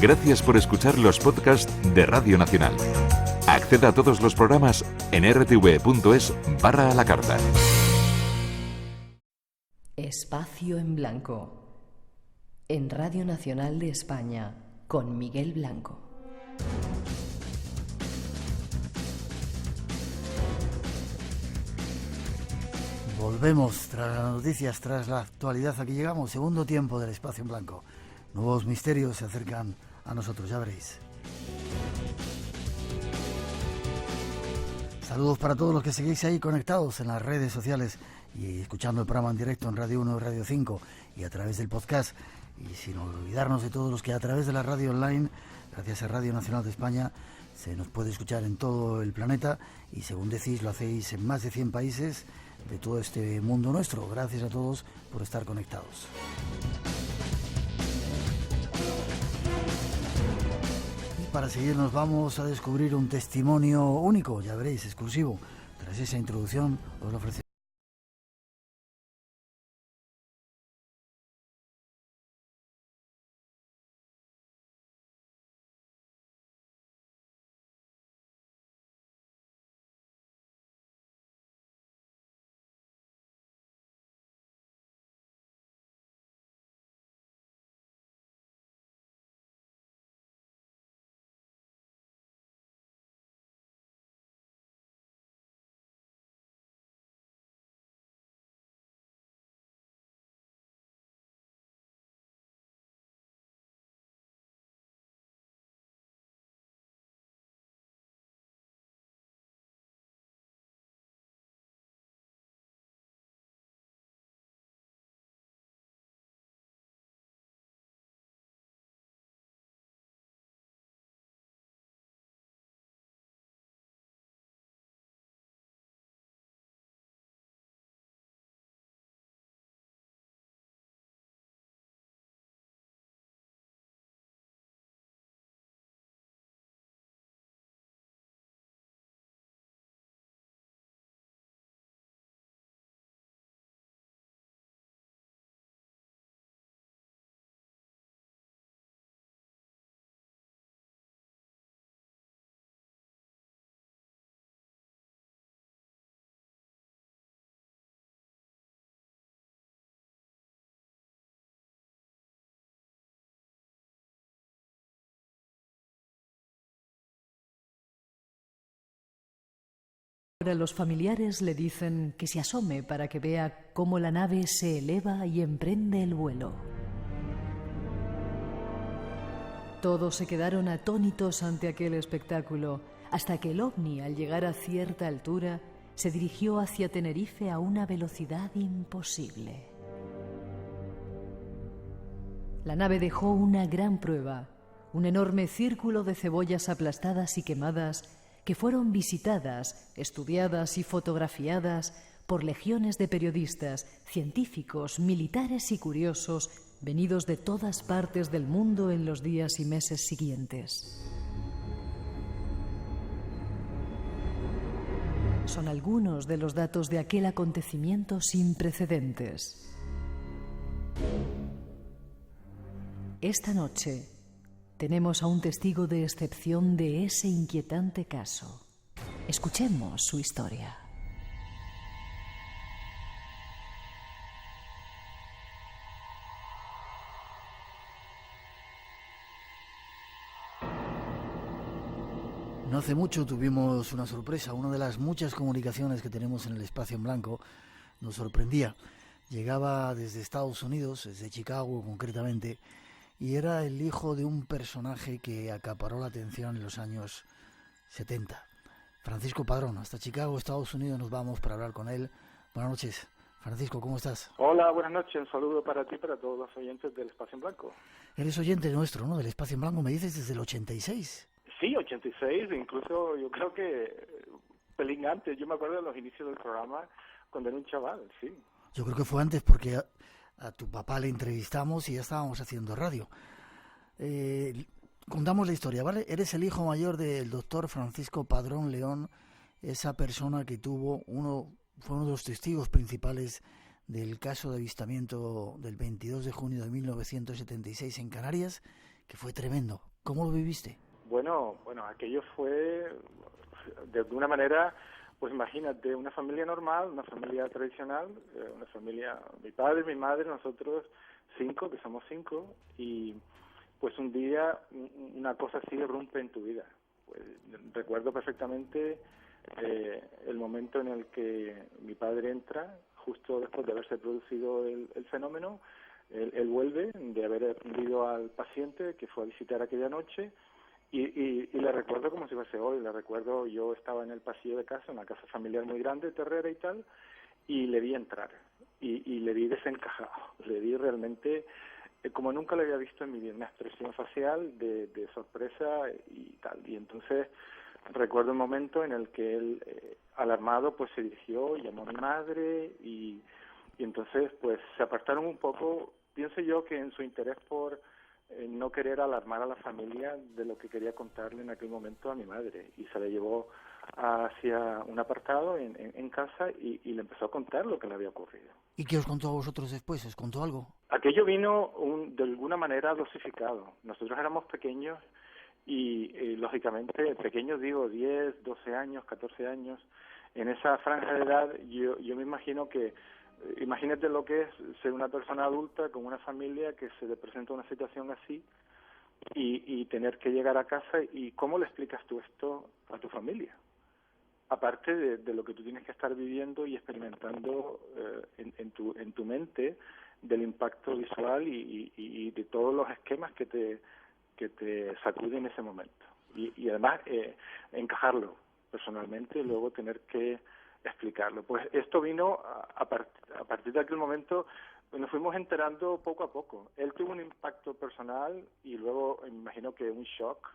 Gracias por escuchar los podcasts de Radio Nacional. Acceda a todos los programas en rtv.es/a la carta. Espacio en Blanco. En Radio Nacional de España, con Miguel Blanco. Volvemos tras las noticias, tras la actualidad. Aquí llegamos, segundo tiempo del Espacio en Blanco. Nuevos misterios se acercan a nosotros, ya veréis. Saludos para todos los que seguís ahí conectados en las redes sociales y escuchando el programa en directo en Radio 1 y Radio 5 y a través del podcast. Y sin olvidarnos de todos los que a través de la radio online, gracias a Radio Nacional de España, se nos puede escuchar en todo el planeta y, según decís, lo hacéis en más de 100 países de todo este mundo nuestro. Gracias a todos por estar conectados. Y para seguirnos vamos a descubrir un testimonio único, ya veréis, exclusivo. Tras esa introducción os lo ofrecemos. Ahora los familiares le dicen que se asome para que vea cómo la nave se eleva y emprende el vuelo. Todos se quedaron atónitos ante aquel espectáculo, hasta que el ovni, al llegar a cierta altura, se dirigió hacia Tenerife a una velocidad imposible. La nave dejó una gran prueba, un enorme círculo de cebollas aplastadas y quemadas que fueron visitadas, estudiadas y fotografiadas por legiones de periodistas, científicos, militares y curiosos venidos de todas partes del mundo en los días y meses siguientes. Son algunos de los datos de aquel acontecimiento sin precedentes. Esta noche tenemos a un testigo de excepción de ese inquietante caso. Escuchemos su historia. No hace mucho tuvimos una sorpresa. Una de las muchas comunicaciones que tenemos en el Espacio en Blanco nos sorprendía. Llegaba desde Estados Unidos, desde Chicago concretamente, y era el hijo de un personaje que acaparó la atención en los años 70. Francisco Padrón, hasta Chicago, Estados Unidos, nos vamos para hablar con él. Buenas noches. Francisco, ¿cómo estás? Hola, buenas noches. Un saludo para ti y para todos los oyentes del Espacio en Blanco. Eres oyente nuestro, ¿no? Del Espacio en Blanco, me dices, desde el 86. Sí, 86, incluso yo creo que pelín antes. Yo me acuerdo de los inicios del programa cuando era un chaval, sí. Yo creo que fue antes porque a tu papá le entrevistamos y ya estábamos haciendo radio. Contamos la historia, ¿vale? Eres el hijo mayor del doctor Francisco Padrón León, esa persona que fue uno de los testigos principales del caso de avistamiento del 22 de junio de 1976 en Canarias, que fue tremendo. ¿Cómo lo viviste? Bueno, aquello fue de alguna manera, pues imagínate, una familia normal, una familia tradicional, una familia, mi padre, mi madre, nosotros 5, que somos 5, y pues un día una cosa así irrumpe en tu vida. Pues recuerdo perfectamente el momento en el que mi padre entra, justo después de haberse producido el fenómeno. Él vuelve de haber atendido al paciente que fue a visitar aquella noche, y le recuerdo como si fuese hoy. Le recuerdo, yo estaba en el pasillo de casa, una casa familiar muy grande, terrera y tal, y le vi entrar, y le vi desencajado, le vi realmente como nunca lo había visto en mi vida, una expresión facial de sorpresa y tal. Y entonces recuerdo un momento en el que él, alarmado, pues se dirigió, llamó a mi madre, y entonces pues se apartaron un poco. Pienso yo que en su interés por no querer alarmar a la familia de lo que quería contarle en aquel momento a mi madre, y se le llevó hacia un apartado en casa y le empezó a contar lo que le había ocurrido. ¿Y qué os contó a vosotros después? ¿Os contó algo? Aquello vino de alguna manera dosificado. Nosotros éramos pequeños y lógicamente, pequeños digo 10, 12 años, 14 años. En esa franja de edad yo me imagino que, imagínate lo que es ser una persona adulta con una familia que se le presenta una situación así, y tener que llegar a casa, y cómo le explicas tú esto a tu familia, aparte de lo que tú tienes que estar viviendo y experimentando en tu mente, del impacto visual y de todos los esquemas que te sacuden en ese momento, y además encajarlo personalmente y luego tener que explicarlo. Pues esto vino a partir de aquel momento. Nos fuimos enterando poco a poco. Él tuvo un impacto personal y luego me imagino que un shock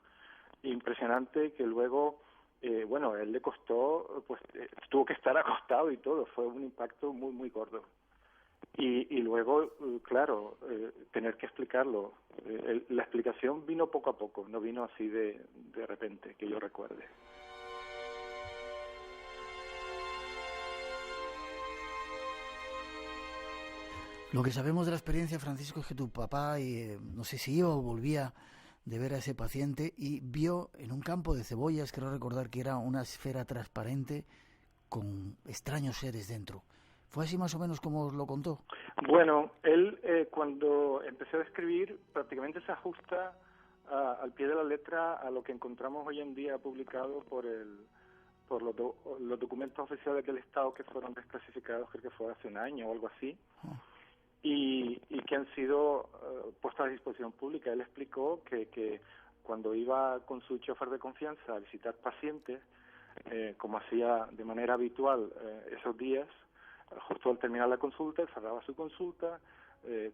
impresionante que luego, a él le costó, pues tuvo que estar acostado y todo. Fue un impacto muy, muy gordo. Y luego, claro, tener que explicarlo. La explicación vino poco a poco, no vino así de repente, que yo recuerde. Lo que sabemos de la experiencia, Francisco, es que tu papá, no sé si iba o volvía de ver a ese paciente y vio en un campo de cebollas, creo recordar que era una esfera transparente con extraños seres dentro. ¿Fue así más o menos como os lo contó? Bueno, él cuando empecé a escribir prácticamente se ajusta al pie de la letra a lo que encontramos hoy en día publicado por los documentos oficiales del Estado que fueron desclasificados, creo que fue hace un año o algo así. Y que han sido puestos a disposición pública. Él explicó que cuando iba con su chofer de confianza a visitar pacientes, como hacía de manera habitual esos días, justo al terminar la consulta, él cerraba su consulta,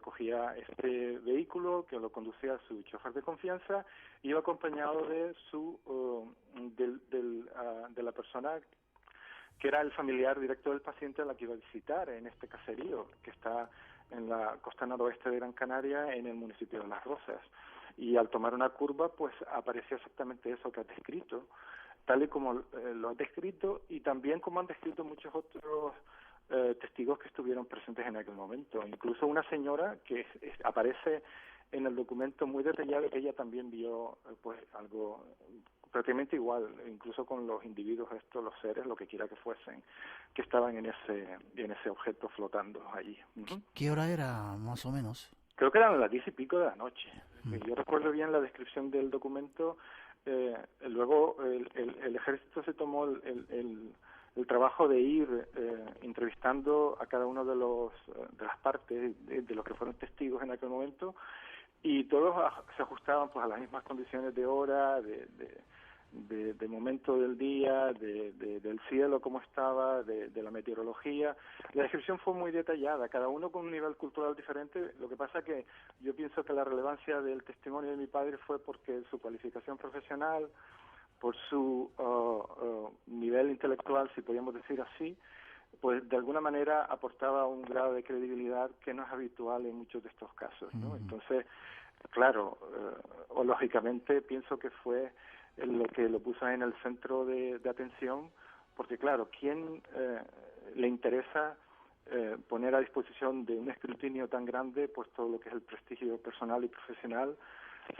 cogía este vehículo que lo conducía a su chofer de confianza, y iba acompañado de de la persona que era el familiar directo del paciente a la que iba a visitar en este caserío que está en la costa noroeste de Gran Canaria, en el municipio de Las Rozas. Y al tomar una curva, pues apareció exactamente eso que has descrito, tal y como lo has descrito, y también como han descrito muchos otros testigos que estuvieron presentes en aquel momento. Incluso una señora que aparece en el documento muy detallado, que ella también vio pues algo prácticamente igual, incluso con los individuos estos, los seres, lo que quiera que fuesen, que estaban en ese objeto flotando allí. ¿Qué hora era, más o menos? Creo que eran las 10 y pico de la noche. Yo recuerdo bien la descripción del documento. Luego el ejército se tomó el trabajo de ir entrevistando a cada uno de las partes de los que fueron testigos en aquel momento, y todos se ajustaban pues a las mismas condiciones de hora, de momento del día, del cielo como estaba, de la meteorología. La descripción fue muy detallada, cada uno con un nivel cultural diferente. Lo que pasa que yo pienso que la relevancia del testimonio de mi padre fue porque su cualificación profesional, por su nivel intelectual, si podríamos decir así, pues de alguna manera aportaba un grado de credibilidad que no es habitual en muchos de estos casos, ¿no? Entonces, claro, o lógicamente pienso que fue lo que lo puso en el centro de atención, porque claro, ¿quién le interesa poner a disposición de un escrutinio tan grande pues todo lo que es el prestigio personal y profesional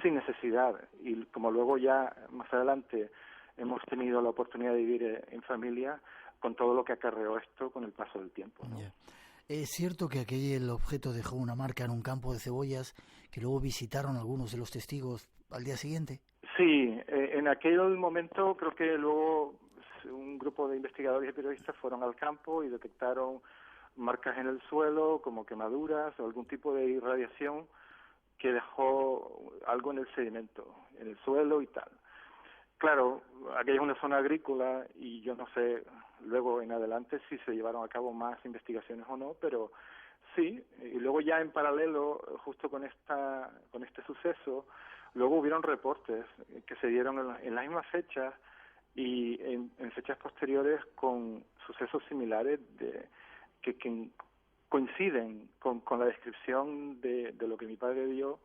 sin necesidad. Y como luego ya más adelante hemos tenido la oportunidad de vivir en familia, con todo lo que acarreó esto con el paso del tiempo, ¿no? Yeah. ¿Es cierto que aquel objeto dejó una marca en un campo de cebollas que luego visitaron algunos de los testigos al día siguiente? Sí, en aquel momento creo que luego un grupo de investigadores y periodistas fueron al campo y detectaron marcas en el suelo como quemaduras o algún tipo de irradiación que dejó algo en el sedimento, en el suelo y tal. Claro, aquella es una zona agrícola y yo no sé luego en adelante si se llevaron a cabo más investigaciones o no, pero sí, y luego ya en paralelo, justo con este suceso, luego hubieron reportes que se dieron en las mismas fechas y en fechas posteriores con sucesos similares que coinciden con la descripción de lo que mi padre vio,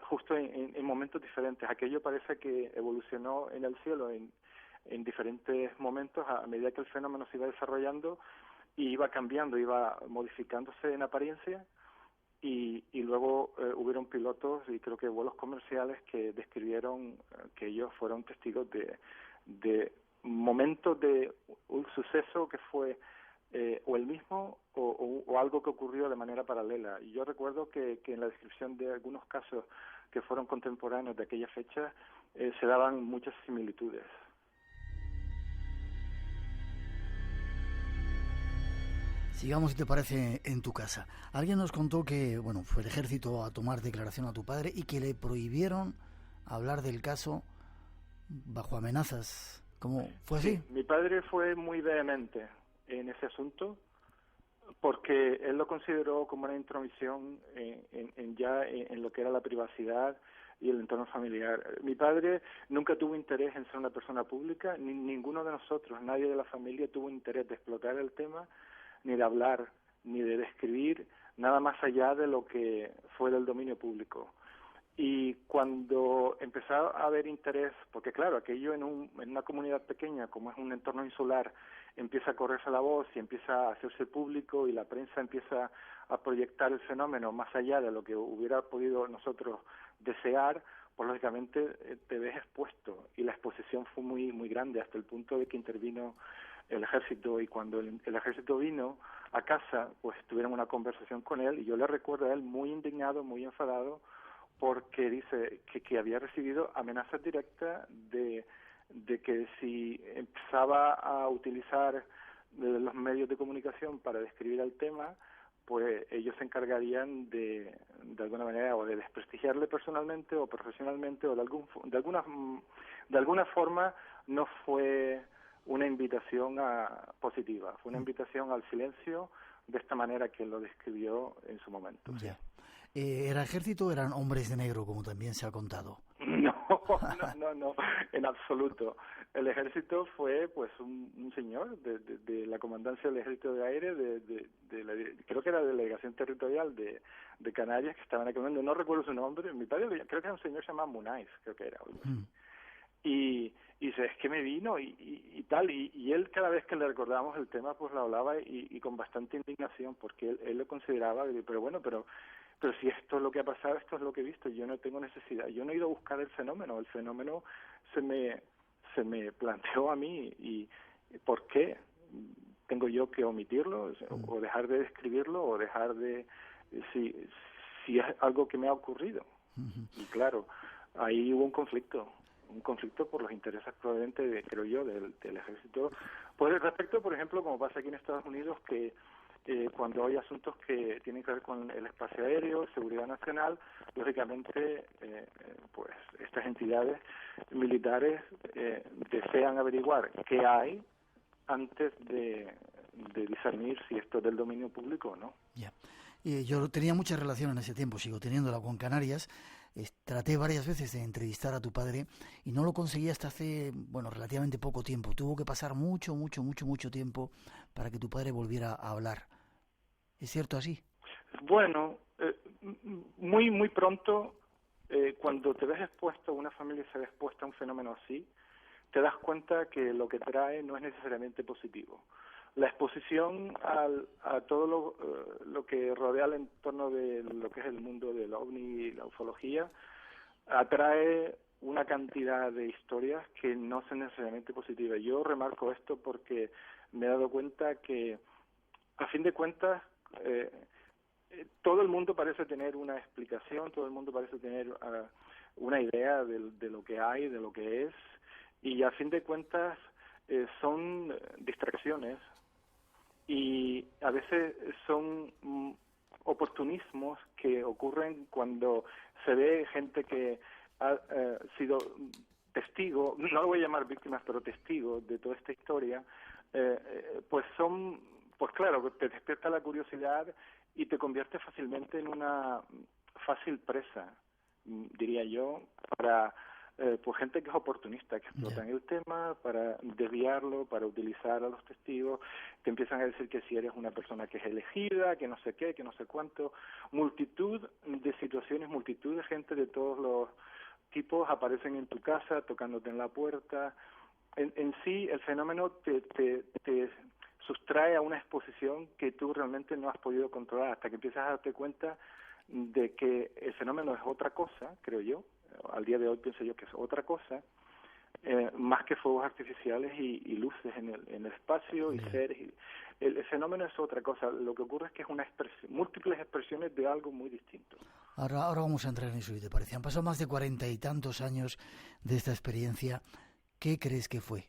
justo en momentos diferentes. Aquello parece que evolucionó en el cielo en diferentes momentos a medida que el fenómeno se iba desarrollando y iba cambiando, iba modificándose en apariencia y luego hubieron pilotos y creo que vuelos comerciales que describieron que ellos fueron testigos de momentos de un suceso que fue o el mismo o algo que ocurrió de manera paralela. Y yo recuerdo que en la descripción de algunos casos que fueron contemporáneos de aquella fecha se daban muchas similitudes. Sigamos, si te parece, en tu casa. Alguien nos contó que, bueno, fue el ejército a tomar declaración a tu padre y que le prohibieron hablar del caso bajo amenazas. ¿Cómo fue así? Sí, mi padre fue muy vehemente en ese asunto porque él lo consideró como una intromisión en lo que era la privacidad y el entorno familiar. Mi padre nunca tuvo interés en ser una persona pública, ni ninguno de nosotros, nadie de la familia tuvo interés de explotar el tema, ni de hablar, ni de describir nada más allá de lo que fue del dominio público. Y cuando empezó a haber interés, porque claro, aquello en una comunidad pequeña, como es un entorno insular, empieza a correrse la voz y empieza a hacerse público y la prensa empieza a proyectar el fenómeno más allá de lo que hubiera podido nosotros desear, pues lógicamente te ves expuesto y la exposición fue muy muy grande hasta el punto de que intervino el ejército y cuando el ejército vino a casa, pues tuvieron una conversación con él y yo le recuerdo a él muy indignado, muy enfadado, porque dice que había recibido amenazas directas de que si empezaba a utilizar los medios de comunicación para describir el tema, pues ellos se encargarían de alguna manera o de desprestigiarle personalmente o profesionalmente o de alguna forma. No fue una invitación positiva, fue una invitación al silencio de esta manera que lo describió en su momento. Ya. ¿Era ejército o eran hombres de negro, como también se ha contado? No, en absoluto. El ejército fue pues un señor de la comandancia del ejército de aire, creo que era de la delegación territorial de Canarias, que estaban aquí, no recuerdo su nombre, mi padre creo que era un señor que se llama Munais, creo que era. Y dice, es que me vino y tal, y él cada vez que le recordábamos el tema pues lo hablaba y con bastante indignación, porque él lo consideraba, pero si esto es lo que ha pasado, esto es lo que he visto, yo no tengo necesidad, yo no he ido a buscar el fenómeno se me planteó a mí y ¿por qué tengo yo que omitirlo o dejar de describirlo o dejar de si es algo que me ha ocurrido? Y claro, ahí hubo un conflicto por los intereses probablemente, creo yo, del ejército. Pues respecto, por ejemplo, como pasa aquí en Estados Unidos, que cuando hay asuntos que tienen que ver con el espacio aéreo, seguridad nacional, lógicamente, pues estas entidades militares desean averiguar qué hay antes de discernir si esto es del dominio público o no. Ya. Yo tenía mucha relación en ese tiempo, sigo teniéndola con Canarias. Traté varias veces de entrevistar a tu padre y no lo conseguí hasta hace, relativamente poco tiempo. Tuvo que pasar mucho tiempo para que tu padre volviera a hablar. ¿Es cierto así? Bueno, muy muy pronto, cuando te ves expuesto, una familia se ve expuesta a un fenómeno así, te das cuenta que lo que trae no es necesariamente positivo. La exposición a todo lo que rodea el entorno de lo que es el mundo del ovni y la ufología, atrae una cantidad de historias que no son necesariamente positivas. Yo remarco esto porque me he dado cuenta que, a fin de cuentas, todo el mundo parece tener una explicación, todo el mundo parece tener una idea de lo que hay, de lo que es, y a fin de cuentas son distracciones y a veces son oportunismos que ocurren cuando se ve gente que ha sido testigo, no lo voy a llamar víctimas, pero testigos de toda esta historia, pues claro, te despierta la curiosidad y te convierte fácilmente en una fácil presa, diría yo, para pues gente que es oportunista, que explotan el tema para desviarlo, para utilizar a los testigos, te empiezan a decir que si eres una persona que es elegida, que no sé qué, que no sé cuánto, multitud de situaciones, multitud de gente de todos los tipos aparecen en tu casa, tocándote en la puerta. En sí, el fenómeno te sustrae a una exposición que tú realmente no has podido controlar hasta que empiezas a darte cuenta de que el fenómeno es otra cosa, creo yo. Al día de hoy pienso yo que es otra cosa, más que fuegos artificiales y luces en el espacio y seres. El fenómeno es otra cosa. Lo que ocurre es que es una múltiples expresiones de algo muy distinto. Ahora vamos a entrar en eso, ¿y te parece? Han pasado más de 40 y tantos años de esta experiencia. ¿Qué crees que fue?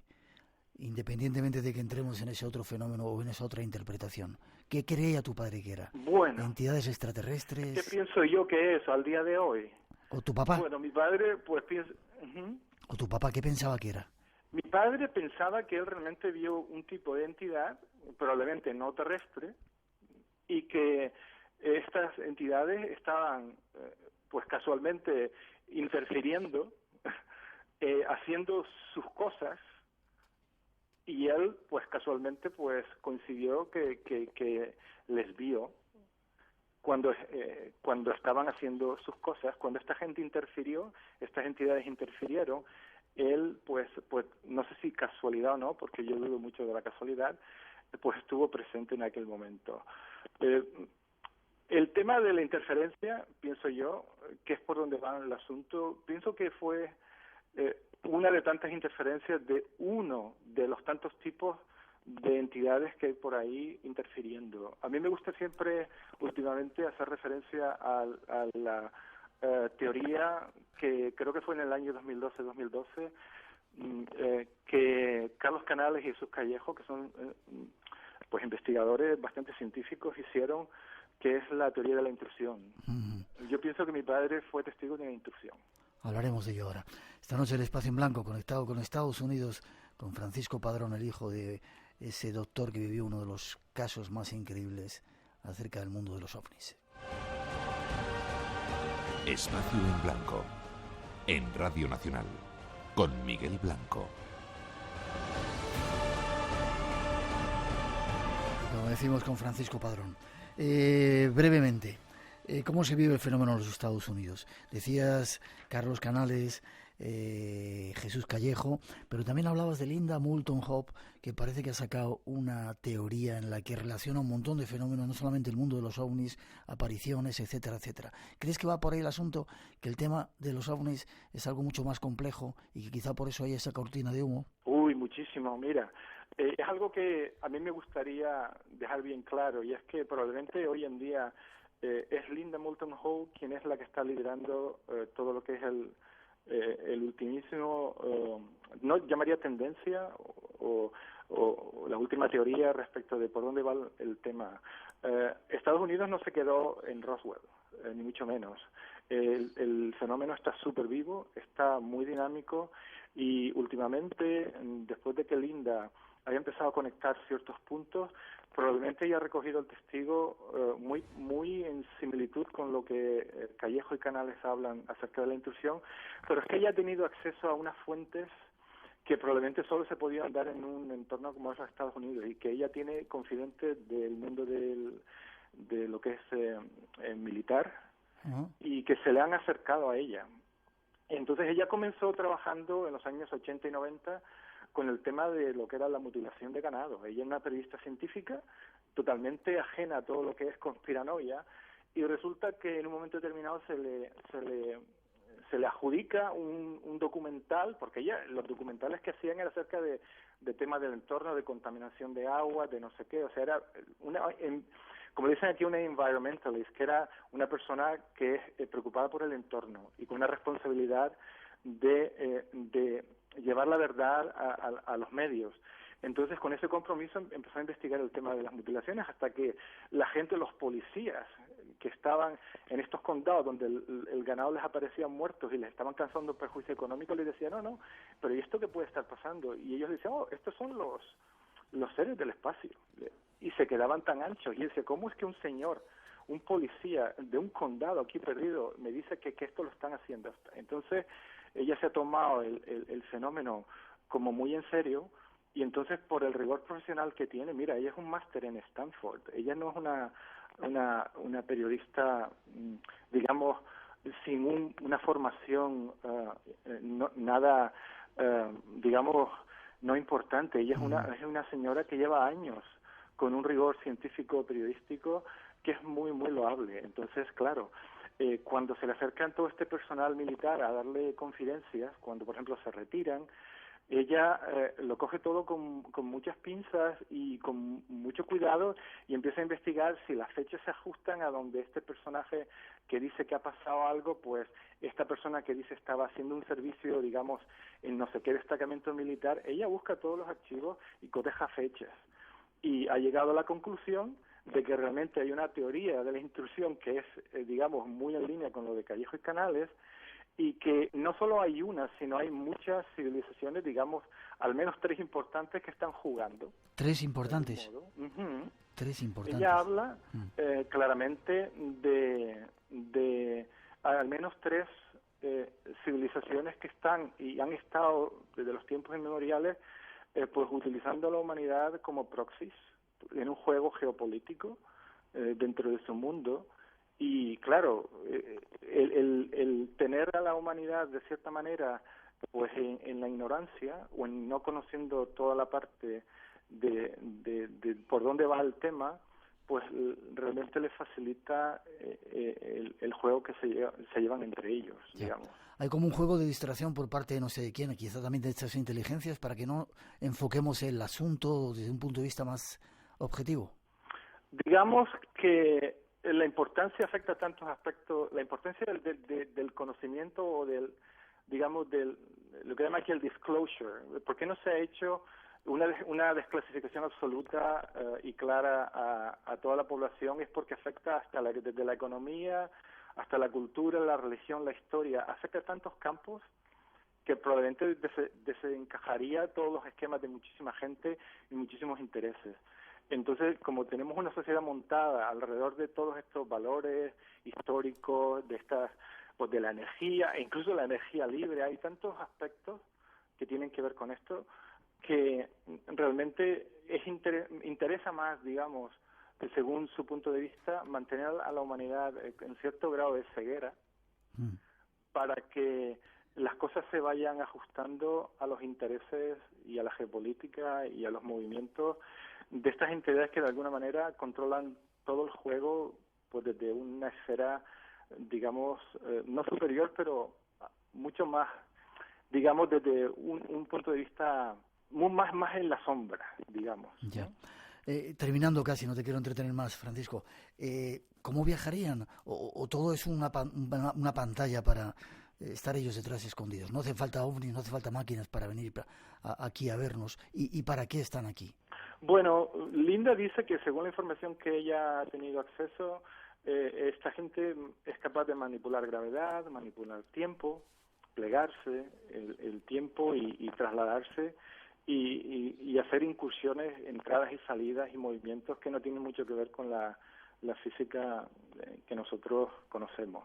Independientemente de que entremos en ese otro fenómeno o en esa otra interpretación. ¿Qué creía tu padre que era? Bueno, ¿entidades extraterrestres? ¿qué pienso yo que es al día de hoy? ¿O tu papá? Bueno, mi padre pues piensa... ¿O tu papá qué pensaba que era? Mi padre pensaba que él realmente vio un tipo de entidad, probablemente no terrestre, y que estas entidades estaban pues casualmente interfiriendo, haciendo sus cosas, y él pues casualmente pues coincidió que les vio cuando estaban haciendo sus cosas. Cuando esta gente interfirió, estas entidades interfirieron, él pues no sé si casualidad o no, porque yo dudo mucho de la casualidad, pues estuvo presente en aquel momento. El tema de la interferencia, pienso yo, que es por donde va el asunto, pienso que fue una de tantas interferencias de uno de los tantos tipos de entidades que hay por ahí interfiriendo. A mí me gusta siempre, últimamente, hacer referencia a la teoría que creo que fue en el año 2012, que Carlos Canales y Jesús Callejo, que son pues investigadores bastante científicos, hicieron, que es la teoría de la intrusión. Yo pienso que mi padre fue testigo de una intrusión. Hablaremos de ello ahora. Esta noche el Espacio en Blanco, conectado con Estados Unidos, con Francisco Padrón, el hijo de ese doctor que vivió uno de los casos más increíbles acerca del mundo de los ovnis. Espacio en Blanco, en Radio Nacional, con Miguel Blanco. Como decimos con Francisco Padrón. Brevemente, ¿cómo se vive el fenómeno en los Estados Unidos? Decías Carlos Canales, Jesús Callejo, pero también hablabas de Linda Moulton Hope, que parece que ha sacado una teoría en la que relaciona un montón de fenómenos, no solamente el mundo de los ovnis, apariciones, etcétera, etcétera. ¿Crees que va por ahí el asunto, que el tema de los ovnis es algo mucho más complejo y que quizá por eso hay esa cortina de humo? Uy, muchísimo, mira. Es algo que a mí me gustaría dejar bien claro, y es que probablemente hoy en día es Linda Moulton Howe quien es la que está liderando todo lo que es el ultimísimo, no llamaría tendencia o la última teoría respecto de por dónde va el tema. Estados Unidos no se quedó en Roswell, ni mucho menos. El fenómeno está súper vivo, está muy dinámico, y últimamente, después de que Linda haya empezado a conectar ciertos puntos, probablemente ella ha recogido el testigo muy en similitud con lo que Callejo y Canales hablan acerca de la intrusión, pero es que ella ha tenido acceso a unas fuentes que probablemente solo se podían dar en un entorno como es los Estados Unidos, y que ella tiene confidentes del mundo de lo que es militar, y que se le han acercado a ella. Entonces ella comenzó trabajando en los años 80 y 90 con el tema de lo que era la mutilación de ganado. Ella es una periodista científica totalmente ajena a todo lo que es conspiranoia, y resulta que en un momento determinado se se le adjudica un documental, porque los documentales que hacían era acerca de temas del entorno, de contaminación de agua, de no sé qué, o sea, era como dicen aquí, una environmentalist, que era una persona que es preocupada por el entorno y con una responsabilidad de llevar la verdad a los medios. Entonces, con ese compromiso empezó a investigar el tema de las mutilaciones hasta que la gente, los policías que estaban en estos condados donde el ganado les aparecía muertos y les estaban causando perjuicio económico, les decían, no, pero ¿y esto qué puede estar pasando? Y ellos decían, estos son los seres del espacio. Y se quedaban tan anchos. Y él decía, ¿cómo es que un señor, un policía de un condado aquí perdido, me dice que esto lo están haciendo? Entonces, ella se ha tomado el fenómeno como muy en serio, y entonces por el rigor profesional que tiene, mira, ella es un máster en Stanford, ella no es una periodista, digamos, sin una formación nada, digamos, no importante. Ella es una señora que lleva años con un rigor científico periodístico que es muy, muy loable. Entonces, claro, cuando se le acercan todo este personal militar a darle confidencias, cuando, por ejemplo, se retiran, ella lo coge todo con muchas pinzas y con mucho cuidado y empieza a investigar si las fechas se ajustan a donde este personaje que dice que ha pasado algo, pues esta persona que dice estaba haciendo un servicio, digamos, en no sé qué destacamento militar. Ella busca todos los archivos y coteja fechas y ha llegado a la conclusión de que realmente hay una teoría de la intrusión que es, digamos, muy en línea con lo de Callejo y Canales, y que no solo hay una, sino hay muchas civilizaciones, digamos, al menos 3 importantes que están jugando. 3 importantes. 3 importantes. Ella habla claramente de al menos 3 civilizaciones que están y han estado desde los tiempos inmemoriales pues utilizando a la humanidad como proxies en un juego geopolítico dentro de su mundo. Y claro, el tener a la humanidad de cierta manera pues en la ignorancia o en no conociendo toda la parte de por dónde va el tema, pues realmente les facilita el juego que se llevan entre ellos, digamos. Hay como un juego de distracción por parte de no sé de quién, quizá también de estas inteligencias, para que no enfoquemos el asunto desde un punto de vista más objetivo. Digamos que la importancia afecta a tantos aspectos, la importancia del conocimiento o digamos, lo que llama aquí el disclosure. ¿Por qué no se ha hecho una desclasificación absoluta y clara a toda la población? Es porque afecta hasta desde la economía, hasta la cultura, la religión, la historia, afecta a tantos campos que probablemente desencajaría todos los esquemas de muchísima gente y muchísimos intereses. Entonces, como tenemos una sociedad montada alrededor de todos estos valores históricos, pues de la energía, e incluso la energía libre, hay tantos aspectos que tienen que ver con esto que realmente interesa más, digamos, según su punto de vista, mantener a la humanidad en cierto grado de ceguera para que las cosas se vayan ajustando a los intereses y a la geopolítica y a los movimientos de estas entidades que de alguna manera controlan todo el juego, pues desde una esfera, digamos, no superior, pero mucho más, digamos, desde un punto de vista más en la sombra, digamos. Ya. Terminando casi, no te quiero entretener más, Francisco. ¿Cómo viajarían? ¿O todo es una pantalla para estar ellos detrás escondidos? No hace falta ovnis, no hace falta máquinas para venir aquí a vernos. ¿Y para qué están aquí? Bueno, Linda dice que según la información que ella ha tenido acceso, esta gente es capaz de manipular gravedad, manipular tiempo, plegarse el tiempo y trasladarse y hacer incursiones, entradas y salidas y movimientos que no tienen mucho que ver con la física que nosotros conocemos.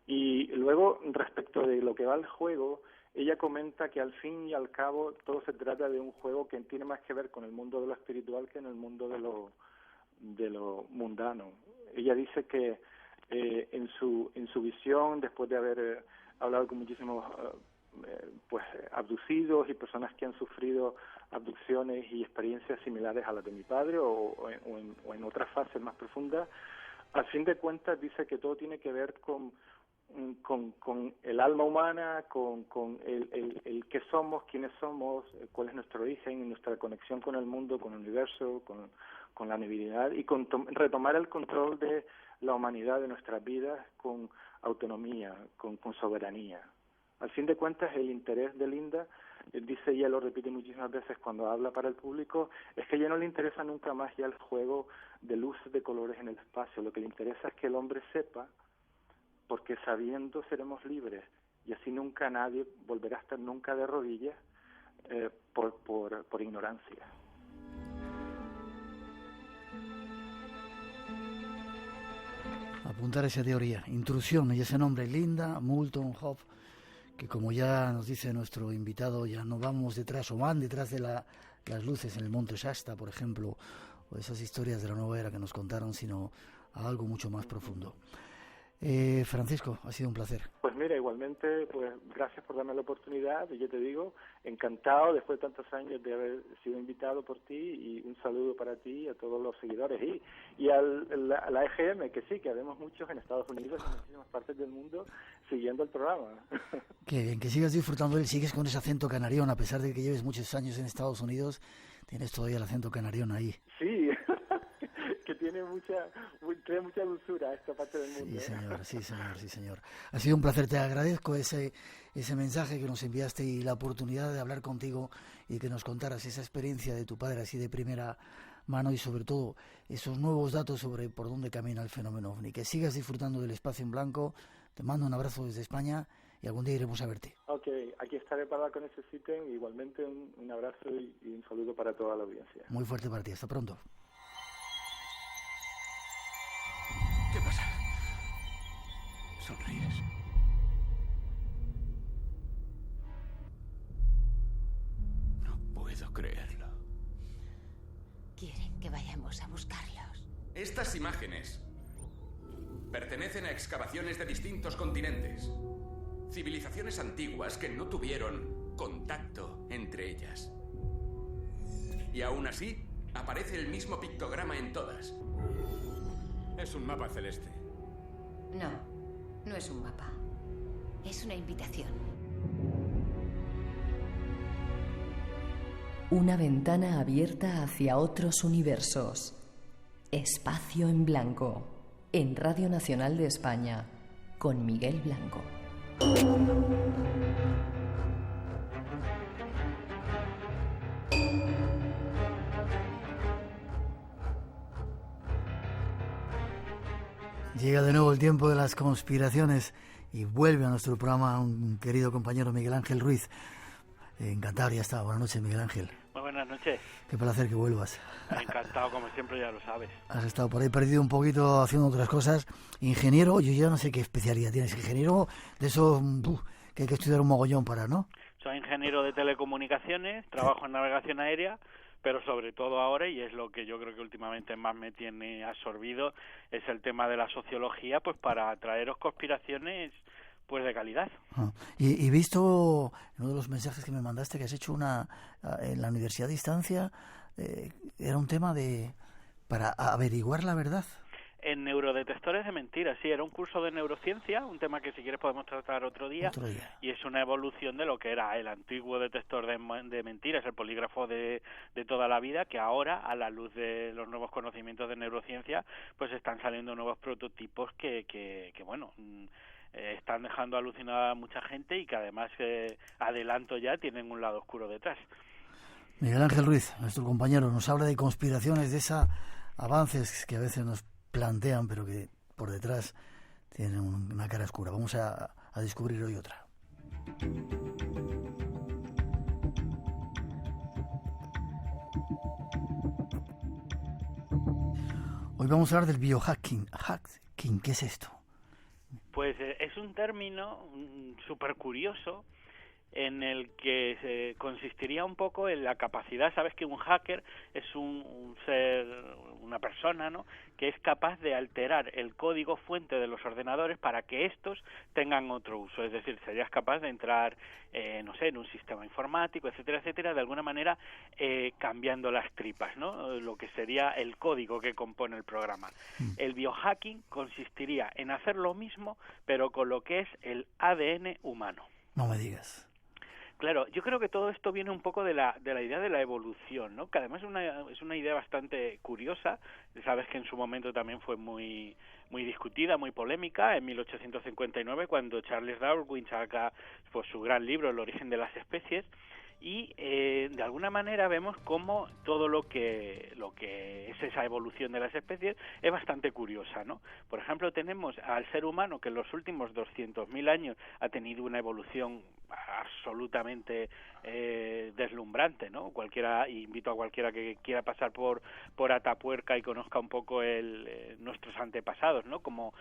Y luego, respecto de lo que va al juego, ella comenta que al fin y al cabo todo se trata de un juego que tiene más que ver con el mundo de lo espiritual que en el mundo de lo mundano. Ella dice que en su visión, después de haber hablado con muchísimos pues abducidos y personas que han sufrido abducciones y experiencias similares a las de mi padre o en otras fases más profundas, al fin de cuentas dice que todo tiene que ver con con el alma humana, con el qué somos, quiénes somos, cuál es nuestro origen, nuestra conexión con el mundo, con el universo, con la divinidad, y con retomar el control de la humanidad, de nuestras vidas, con autonomía, con soberanía. Al fin de cuentas, el interés de Linda, dice ella, lo repite muchísimas veces cuando habla para el público, es que a ella no le interesa nunca más ya el juego de luces, de colores en el espacio. Lo que le interesa es que el hombre sepa, porque sabiendo seremos libres, y así nunca nadie volverá a estar nunca de rodillas por ignorancia. Apuntar esa teoría, intrusión, y ese nombre, Linda Moulton Howe, que como ya nos dice nuestro invitado, ya no vamos detrás o van detrás de las luces en el monte Shasta, por ejemplo, o esas historias de la nueva era que nos contaron, sino a algo mucho más profundo. Francisco, ha sido un placer. Pues mira, igualmente, pues gracias por darme la oportunidad, y yo te digo, encantado después de tantos años de haber sido invitado por ti, y un saludo para ti y a todos los seguidores, y a la EGM, que sí, que habemos muchos en Estados Unidos y en muchísimas partes del mundo siguiendo el programa. Qué bien, que sigas disfrutando de él, sigues con ese acento canarión, a pesar de que lleves muchos años en Estados Unidos, tienes todavía el acento canarión ahí. Sí, que trae mucha dulzura a esta parte del mundo. Sí, señor. Ha sido un placer, te agradezco ese mensaje que nos enviaste y la oportunidad de hablar contigo y que nos contaras esa experiencia de tu padre así de primera mano, y sobre todo esos nuevos datos sobre por dónde camina el fenómeno OVNI. Que sigas disfrutando del espacio en blanco, te mando un abrazo desde España y algún día iremos a verte. Ok, aquí estaré para lo que necesiten, igualmente un abrazo y un saludo para toda la audiencia. Muy fuerte para ti, hasta pronto. ¿Qué pasa? Sonríes. No puedo creerlo. Quieren que vayamos a buscarlos. Estas imágenes pertenecen a excavaciones de distintos continentes. Civilizaciones antiguas que no tuvieron contacto entre ellas. Y aún así, aparece el mismo pictograma en todas. Es un mapa celeste. No, no es un mapa. Es una invitación. Una ventana abierta hacia otros universos. Espacio en blanco. En Radio Nacional de España. Con Miguel Blanco. Llega de nuevo el tiempo de las conspiraciones y vuelve a nuestro programa un querido compañero, Miguel Ángel Ruiz. Encantado, ya está. Buenas noches, Miguel Ángel. Muy buenas noches. Qué placer que vuelvas. Encantado, como siempre, ya lo sabes. Has estado por ahí perdido un poquito haciendo otras cosas. Ingeniero, yo ya no sé qué especialidad tienes. Ingeniero de eso que hay que estudiar un mogollón para, ¿no? Soy ingeniero de telecomunicaciones, trabajo en navegación aérea, pero sobre todo ahora, y es lo que yo creo que últimamente más me tiene absorbido, es el tema de la sociología, pues para traeros conspiraciones pues de calidad. Y visto en uno de los mensajes que me mandaste que has hecho en la Universidad de Distancia, era un tema para averiguar la verdad. En neurodetectores de mentiras, sí, era un curso de neurociencia, un tema que si quieres podemos tratar otro día. Y es una evolución de lo que era el antiguo detector de mentiras, el polígrafo de toda la vida, que ahora, a la luz de los nuevos conocimientos de neurociencia, pues están saliendo nuevos prototipos que bueno, están dejando alucinada a mucha gente y que además, adelanto ya, tienen un lado oscuro detrás. Miguel Ángel Ruiz, nuestro compañero, nos habla de conspiraciones, de esos avances que a veces nos plantean, pero que por detrás tienen una cara oscura. Vamos a descubrir hoy otra. Hoy vamos a hablar del biohacking. ¿Qué es esto? Pues es un término súper curioso en el que consistiría un poco en la capacidad, sabes que un hacker es un ser, una persona, ¿no?, que es capaz de alterar el código fuente de los ordenadores para que estos tengan otro uso, es decir, serías capaz de entrar, no sé, en un sistema informático, etcétera, etcétera, de alguna manera cambiando las tripas, ¿no?, lo que sería el código que compone el programa. El biohacking consistiría en hacer lo mismo, pero con lo que es el ADN humano. No me digas. Claro, yo creo que todo esto viene un poco de la idea de la evolución, ¿no?, que además es una idea bastante curiosa. Sabes que en su momento también fue muy discutida, muy polémica, en 1859, cuando Charles Darwin saca pues su gran libro El origen de las especies, y de alguna manera vemos cómo todo lo que es esa evolución de las especies es bastante curiosa, ¿no? Por ejemplo, tenemos al ser humano, que en los últimos 200.000 años ha tenido una evolución absolutamente deslumbrante, ¿no? Invito a cualquiera que quiera pasar por Atapuerca y conozca un poco nuestros antepasados, ¿no? Como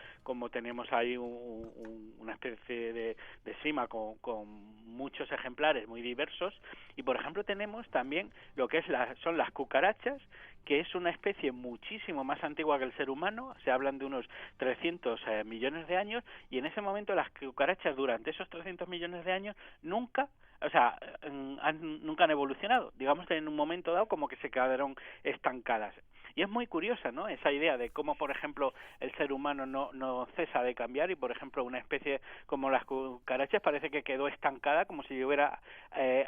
tenemos ahí una especie de sima con muchos ejemplares muy diversos. Y por ejemplo tenemos también lo que son las cucarachas, que es una especie muchísimo más antigua que el ser humano. Se hablan de unos 300 millones de años, y en ese momento las cucarachas durante esos 300 millones de años nunca han evolucionado, digamos, en un momento dado como que se quedaron estancadas. Y es muy curiosa, ¿no?, esa idea de cómo, por ejemplo, el ser humano no cesa de cambiar, y por ejemplo una especie como las cucarachas parece que quedó estancada, como si hubiera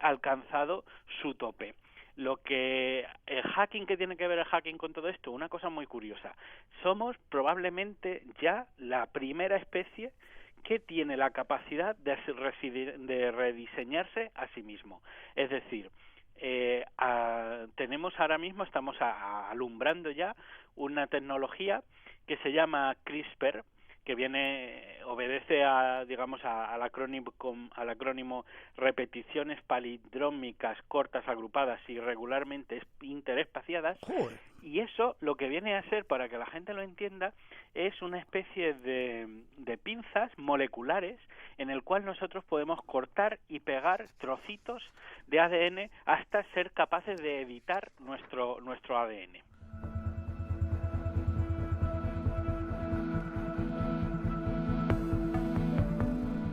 alcanzado su tope. Lo que el hacking, ¿qué tiene que ver el hacking con todo esto? Una cosa muy curiosa. Somos probablemente ya la primera especie que tiene la capacidad de rediseñarse a sí mismo. Es decir, tenemos ahora mismo, estamos alumbrando ya una tecnología que se llama CRISPR, que obedece al acrónimo repeticiones palindrómicas cortas, agrupadas y regularmente interespaciadas. ¡Joder! Y eso lo que viene a ser, para que la gente lo entienda, es una especie de pinzas moleculares en el cual nosotros podemos cortar y pegar trocitos de ADN hasta ser capaces de editar nuestro ADN.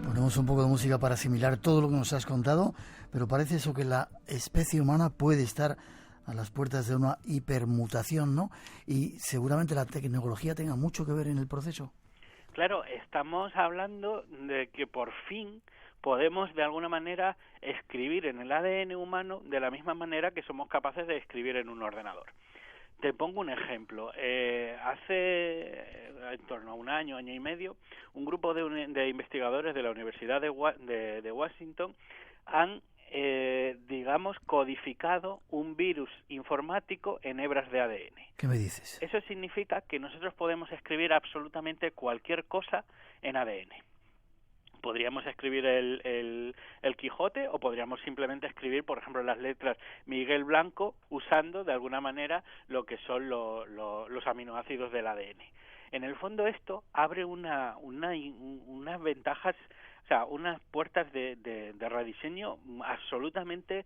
Ponemos un poco de música para asimilar todo lo que nos has contado, pero parece eso que la especie humana puede estar a las puertas de una hipermutación, ¿no? Y seguramente la tecnología tenga mucho que ver en el proceso. Claro, estamos hablando de que por fin podemos de alguna manera escribir en el ADN humano de la misma manera que somos capaces de escribir en un ordenador. Te pongo un ejemplo. Hace en torno a un año y medio, un grupo de investigadores de la Universidad de Washington han codificado un virus informático en hebras de ADN. ¿Qué me dices? Eso significa que nosotros podemos escribir absolutamente cualquier cosa en ADN. Podríamos escribir el Quijote, o podríamos simplemente escribir, por ejemplo, las letras Miguel Blanco, usando de alguna manera lo que son los aminoácidos del ADN. En el fondo esto abre unas ventajas, o sea, unas puertas de rediseño absolutamente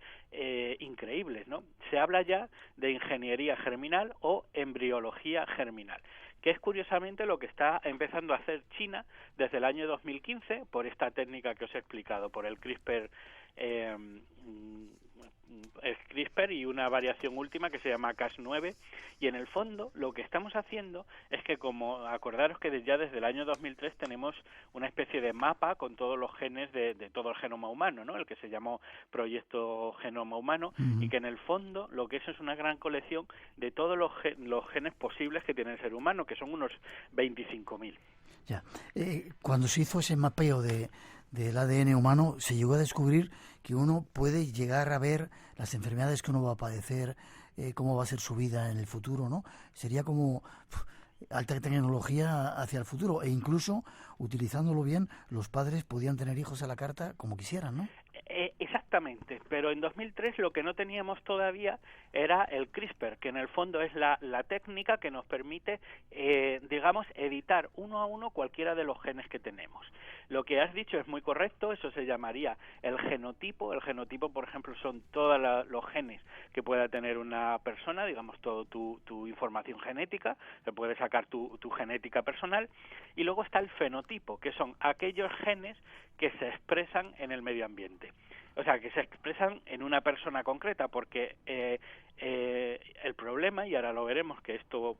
increíbles, ¿no? Se habla ya de ingeniería germinal o embriología germinal, que es curiosamente lo que está empezando a hacer China desde el año 2015 por esta técnica que os he explicado, por el CRISPR y una variación última que se llama Cas9, y en el fondo lo que estamos haciendo es que, como acordaros que ya desde el año 2003 tenemos una especie de mapa con todos los genes de todo el genoma humano, ¿no?, el que se llamó Proyecto Genoma Humano, y que en el fondo lo que es una gran colección de todos los genes posibles que tiene el ser humano, que son unos 25.000. Ya. Cuando se hizo ese mapeo del ADN humano, se llegó a descubrir que uno puede llegar a ver las enfermedades que uno va a padecer, cómo va a ser su vida en el futuro, ¿no? Sería como alta tecnología hacia el futuro, e incluso, utilizándolo bien, los padres podían tener hijos a la carta como quisieran, ¿no? Exactamente. Exactamente, pero en 2003 lo que no teníamos todavía era el CRISPR, que en el fondo es la técnica que nos permite, digamos, editar uno a uno cualquiera de los genes que tenemos. Lo que has dicho es muy correcto, eso se llamaría el genotipo. El genotipo, por ejemplo, son todos los genes que pueda tener una persona, digamos, toda tu información genética, se puede sacar tu genética personal, y luego está el fenotipo, que son aquellos genes que se expresan en el medio ambiente. O sea, que se expresan en una persona concreta, porque el problema, y ahora lo veremos, que esto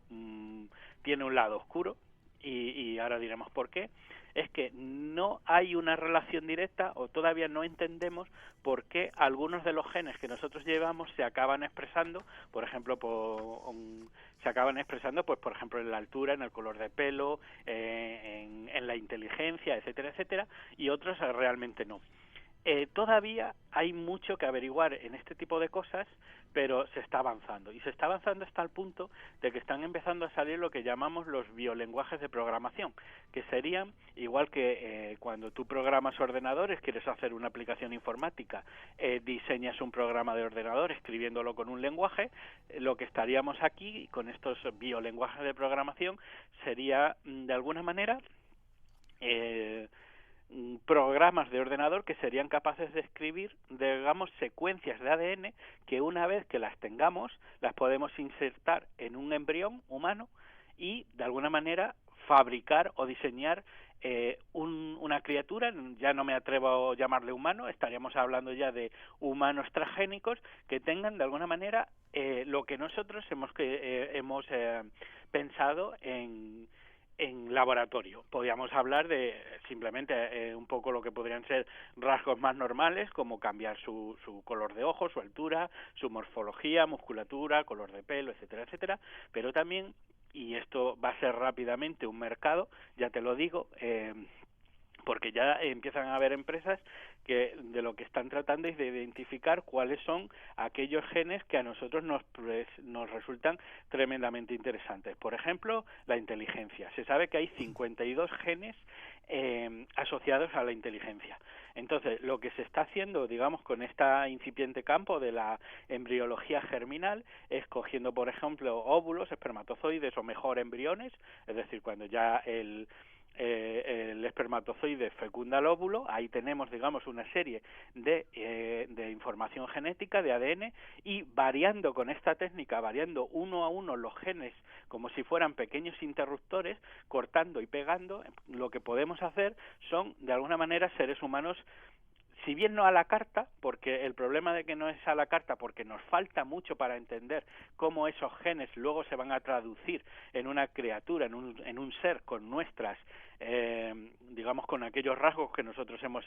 tiene un lado oscuro, y ahora diremos por qué, es que no hay una relación directa, o todavía no entendemos por qué algunos de los genes que nosotros llevamos se acaban expresando, por ejemplo, pues por ejemplo en la altura, en el color de pelo, en la inteligencia, etcétera, etcétera, y otros realmente no. Todavía hay mucho que averiguar en este tipo de cosas, pero se está avanzando. Y se está avanzando hasta el punto de que están empezando a salir lo que llamamos los biolenguajes de programación, que serían, igual que cuando tú programas ordenadores, quieres hacer una aplicación informática, diseñas un programa de ordenador escribiéndolo con un lenguaje, lo que estaríamos aquí con estos biolenguajes de programación sería, de alguna manera, programas de ordenador que serían capaces de escribir, digamos, secuencias de ADN que una vez que las tengamos, las podemos insertar en un embrión humano y, de alguna manera, fabricar o diseñar una criatura. Ya no me atrevo a llamarle humano, estaríamos hablando ya de humanos transgénicos que tengan, de alguna manera, lo que nosotros hemos pensado en laboratorio. Podríamos hablar de simplemente un poco lo que podrían ser rasgos más normales, como cambiar su color de ojos, su altura, su morfología, musculatura, color de pelo, etcétera, etcétera, pero también, y esto va a ser rápidamente un mercado, ya te lo digo, porque ya empiezan a haber empresas que de lo que están tratando es de identificar cuáles son aquellos genes que a nosotros nos resultan tremendamente interesantes. Por ejemplo, la inteligencia. Se sabe que hay 52 genes asociados a la inteligencia. Entonces, lo que se está haciendo, digamos, con este incipiente campo de la embriología germinal, es cogiendo, por ejemplo, óvulos, espermatozoides o mejor embriones, es decir, cuando ya el espermatozoide fecunda el óvulo, ahí tenemos, digamos, una serie de información genética, de ADN, y variando con esta técnica, variando uno a uno los genes como si fueran pequeños interruptores, cortando y pegando, lo que podemos hacer son, de alguna manera, seres humanos, si bien no a la carta, porque el problema de que no es a la carta, porque nos falta mucho para entender cómo esos genes luego se van a traducir en una criatura, en un ser con nuestras, digamos, con aquellos rasgos que nosotros hemos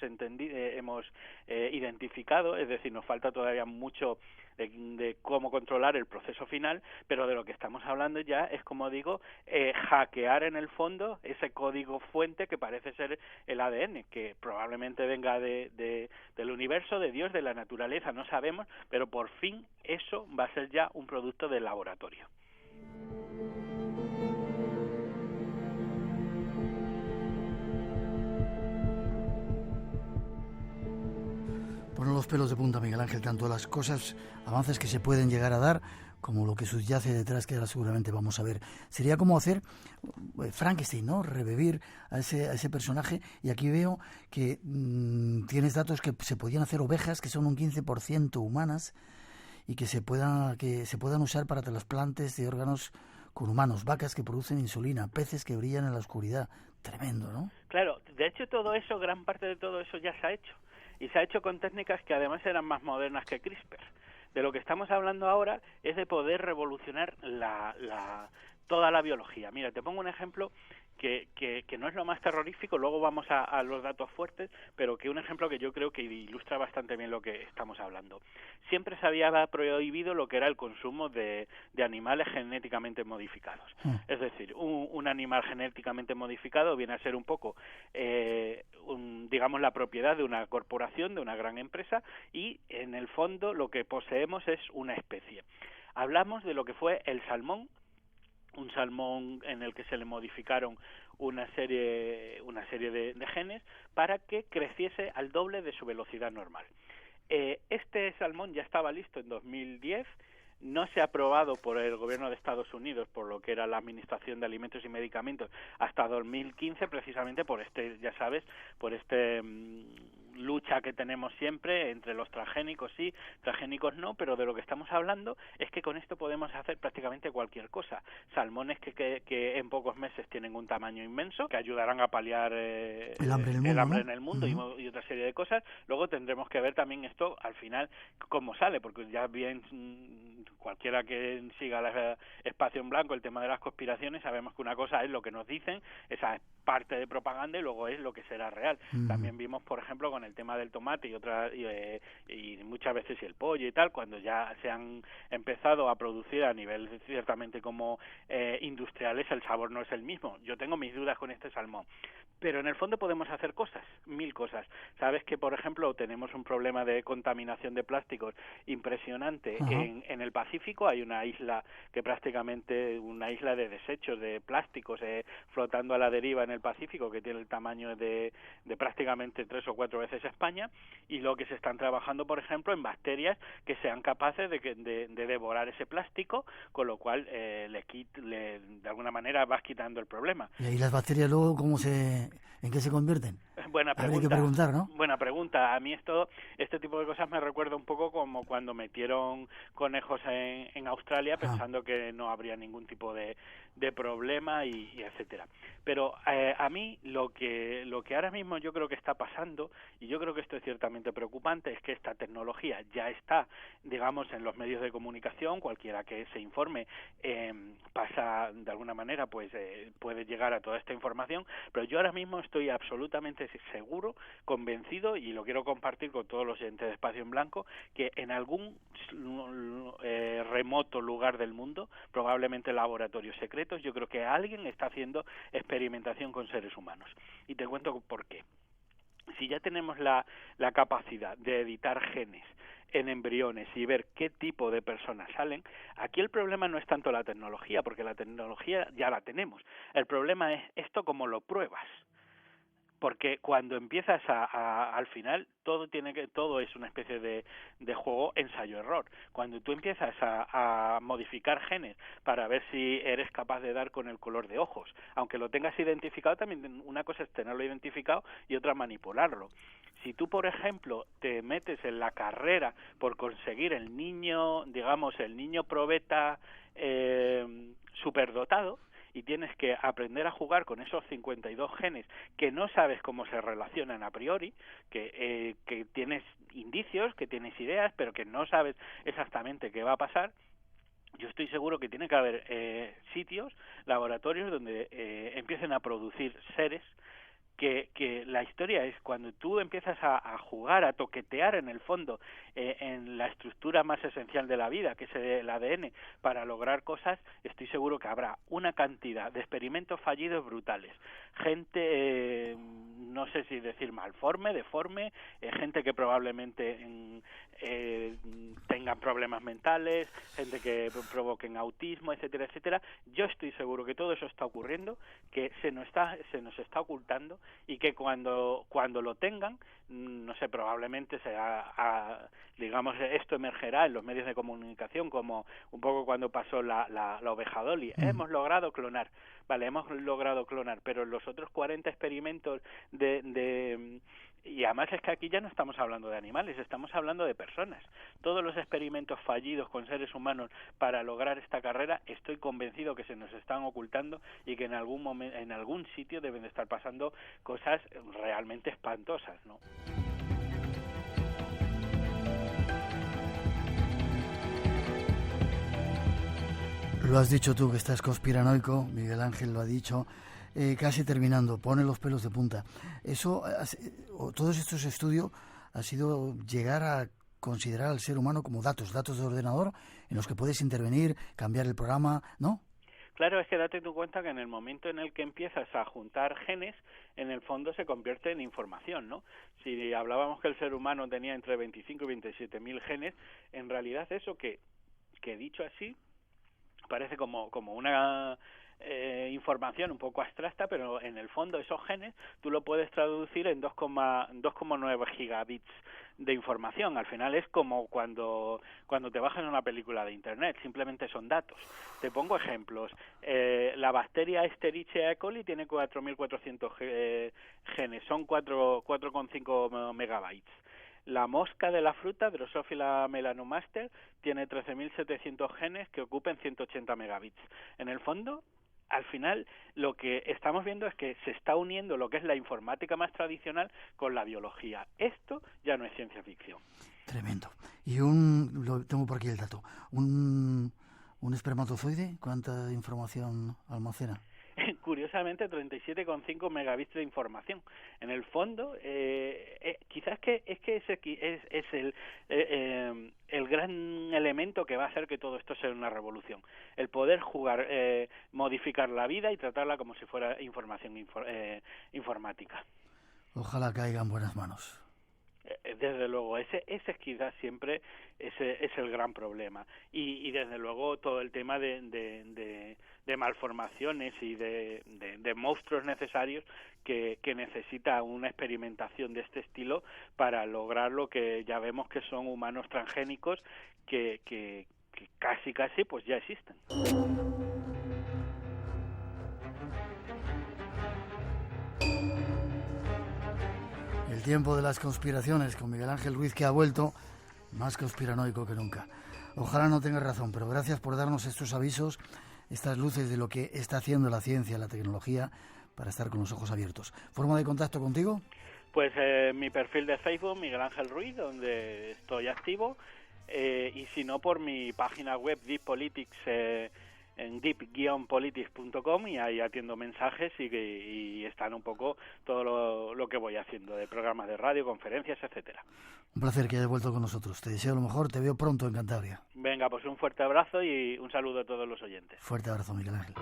identificado, es decir, nos falta todavía mucho de cómo controlar el proceso final, pero de lo que estamos hablando ya es, como digo, hackear en el fondo ese código fuente que parece ser el ADN, que probablemente venga del universo, de Dios, de la naturaleza, no sabemos, pero por fin eso va a ser ya un producto del laboratorio. Ponen los pelos de punta, Miguel Ángel, tanto las cosas, avances que se pueden llegar a dar, como lo que subyace detrás, que ahora seguramente vamos a ver. Sería como hacer Frankenstein, ¿no? Revivir a ese personaje. Y aquí veo que tienes datos que se podían hacer ovejas, que son un 15% humanas, y que se puedan usar para trasplantes de órganos con humanos, vacas que producen insulina, peces que brillan en la oscuridad. Tremendo, ¿no? Claro, de hecho todo eso, gran parte de todo eso ya se ha hecho. Y se ha hecho con técnicas que además eran más modernas que CRISPR. De lo que estamos hablando ahora es de poder revolucionar toda la biología. Mira, te pongo un ejemplo que no es lo más terrorífico, luego vamos a los datos fuertes, pero que un ejemplo que yo creo que ilustra bastante bien lo que estamos hablando. Siempre se había prohibido lo que era el consumo de animales genéticamente modificados. Es decir, un animal genéticamente modificado viene a ser un poco, digamos, la propiedad de una corporación, de una gran empresa, y en el fondo lo que poseemos es una especie. Hablamos de lo que fue el salmón, un salmón en el que se le modificaron una serie de genes para que creciese al doble de su velocidad normal. Este salmón ya estaba listo en 2010, no se ha aprobado por el gobierno de Estados Unidos, por lo que era la Administración de Alimentos y Medicamentos, hasta 2015, precisamente por ya sabes, por lucha que tenemos siempre entre los transgénicos sí, transgénicos no, pero de lo que estamos hablando es que con esto podemos hacer prácticamente cualquier cosa. Salmones que en pocos meses tienen un tamaño inmenso, que ayudarán a paliar el hambre en el mundo y otra serie de cosas. Luego tendremos que ver también esto al final cómo sale, porque ya bien cualquiera que siga el espacio en blanco, el tema de las conspiraciones, sabemos que una cosa es lo que nos dicen, esa es parte de propaganda, y luego es lo que será real. También vimos, por ejemplo, con el tema del tomate y muchas veces el pollo y tal, cuando ya se han empezado a producir a nivel ciertamente como industriales, el sabor no es el mismo. Yo tengo mis dudas con este salmón, pero en el fondo podemos hacer cosas, 1000 cosas. Sabes que, por ejemplo, tenemos un problema de contaminación de plásticos impresionante. En el Pacífico hay una isla que prácticamente, una isla de desechos de plásticos flotando a la deriva en el Pacífico, que tiene el tamaño de prácticamente 3 o 4 veces España, y lo que se están trabajando, por ejemplo, en bacterias que sean capaces de devorar ese plástico, con lo cual de alguna manera vas quitando el problema. ¿Y ahí las bacterias luego en qué se convierten? Buena pregunta. Habría que preguntar, ¿no? Buena pregunta. A mí este tipo de cosas me recuerda un poco como cuando metieron conejos en Australia pensando que no habría ningún tipo de problema y etcétera. Pero a mí lo que ahora mismo yo creo que está pasando, y yo creo que esto es ciertamente preocupante, es que esta tecnología ya está, digamos, en los medios de comunicación. Cualquiera que se informe pasa de alguna manera, pues puede llegar a toda esta información, pero yo ahora mismo estoy absolutamente seguro, convencido, y lo quiero compartir con todos los oyentes de Espacio en Blanco, que en algún remoto lugar del mundo, probablemente laboratorios secretos, yo creo que alguien está haciendo experimentación con seres humanos. Y te cuento por qué. Si ya tenemos la capacidad de editar genes en embriones y ver qué tipo de personas salen, aquí el problema no es tanto la tecnología, porque la tecnología ya la tenemos. El problema es esto cómo lo pruebas. Porque cuando empiezas al final todo es una especie de juego ensayo-error. Cuando tú empiezas a modificar genes para ver si eres capaz de dar con el color de ojos, aunque lo tengas identificado, también una cosa es tenerlo identificado y otra manipularlo. Si tú, por ejemplo, te metes en la carrera por conseguir el niño probeta superdotado, y tienes que aprender a jugar con esos 52 genes que no sabes cómo se relacionan a priori, que tienes indicios, que tienes ideas, pero que no sabes exactamente qué va a pasar. Yo estoy seguro que tiene que haber sitios, laboratorios donde empiecen a producir seres que la historia es cuando tú empiezas a jugar, a toquetear en el fondo en la estructura más esencial de la vida, que es el ADN, para lograr cosas. Estoy seguro que habrá una cantidad de experimentos fallidos brutales. Gente, no sé si decir malforme, deforme, gente que probablemente tengan problemas mentales, gente que provoquen autismo, etcétera, etcétera. Yo estoy seguro que todo eso está ocurriendo, que se nos está ocultando, y que cuando lo tengan, no sé, probablemente digamos, esto emergerá en los medios de comunicación, como un poco cuando pasó la oveja Dolly. Hemos logrado clonar, pero los otros 40 experimentos y además es que aquí ya no estamos hablando de animales, estamos hablando de personas. Todos los experimentos fallidos con seres humanos para lograr esta carrera, estoy convencido que se nos están ocultando, y que en algún momento, en algún sitio deben de estar pasando cosas realmente espantosas, ¿no? Lo has dicho tú, que estás conspiranoico, Miguel Ángel lo ha dicho. Casi terminando, pone los pelos de punta. Todos estos estudios ha sido llegar a considerar al ser humano como datos de ordenador en los que puedes intervenir, cambiar el programa, ¿no? Claro, es que date tu cuenta que en el momento en el que empiezas a juntar genes, en el fondo se convierte en información, ¿no? Si hablábamos que el ser humano tenía entre 25 y 27.000 genes, en realidad eso que dicho así parece como una información un poco abstracta, pero en el fondo esos genes tú lo puedes traducir en 2,9 gigabits de información. Al final es como cuando te bajas una película de internet, simplemente son datos. Te pongo ejemplos. La bacteria Escherichia coli tiene 4.400 genes, son 4,5 megabytes. La mosca de la fruta, Drosophila melanomaster, tiene 13.700 genes que ocupan 180 megabits. En el fondo, al final, lo que estamos viendo es que se está uniendo lo que es la informática más tradicional con la biología. Esto ya no es ciencia ficción. Tremendo. Y lo tengo por aquí el dato, un espermatozoide, ¿cuánta información almacena? Curiosamente 37,5 megabits de información. En el fondo, quizás es el gran elemento que va a hacer que todo esto sea una revolución. El poder modificar la vida y tratarla como si fuera información informática. Ojalá caiga en buenas manos. Desde luego, ese es quizás siempre ese es el gran problema. Y desde luego todo el tema de malformaciones y de monstruos necesarios que necesita una experimentación de este estilo para lograr lo que ya vemos que son humanos transgénicos que casi pues ya existen. El tiempo de las conspiraciones con Miguel Ángel Ruiz, que ha vuelto más conspiranoico que nunca. Ojalá no tengas razón, pero gracias por darnos estos avisos, estas luces de lo que está haciendo la ciencia, la tecnología, para estar con los ojos abiertos. ¿Forma de contacto contigo? Pues mi perfil de Facebook, Miguel Ángel Ruiz, donde estoy activo, y si no, por mi página web Deep Politics, en deep-politics.com, y ahí atiendo mensajes y están un poco todo lo que voy haciendo de programas de radio, conferencias, etcétera. Un placer que hayas vuelto con nosotros. Te deseo lo mejor, te veo pronto en Cantabria. Venga, pues un fuerte abrazo y un saludo a todos los oyentes. Fuerte abrazo, Miguel Ángel.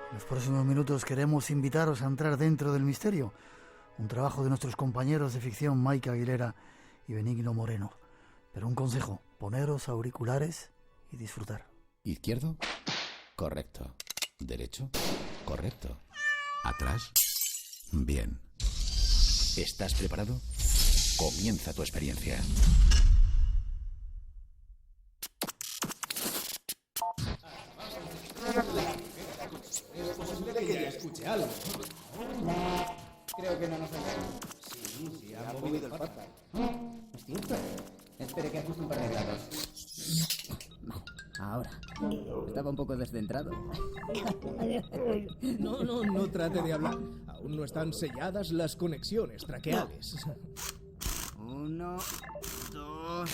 En los próximos minutos queremos invitaros a entrar dentro del misterio. Un trabajo de nuestros compañeros de ficción Maika Aguilera y Benigno Moreno. Pero un consejo, poneros auriculares y disfrutar. ¿Izquierdo? Correcto. ¿Derecho? Correcto. ¿Atrás? Bien. ¿Estás preparado? Comienza tu experiencia. Es posible que ya escuche algo. Creo que no nos engañan. Sí, ha movido el pata. Es cierto. Espere que ajuste un par de grados. Ahora. Estaba un poco descentrado. No trate de hablar. Aún no están selladas las conexiones traqueales. 1, 2...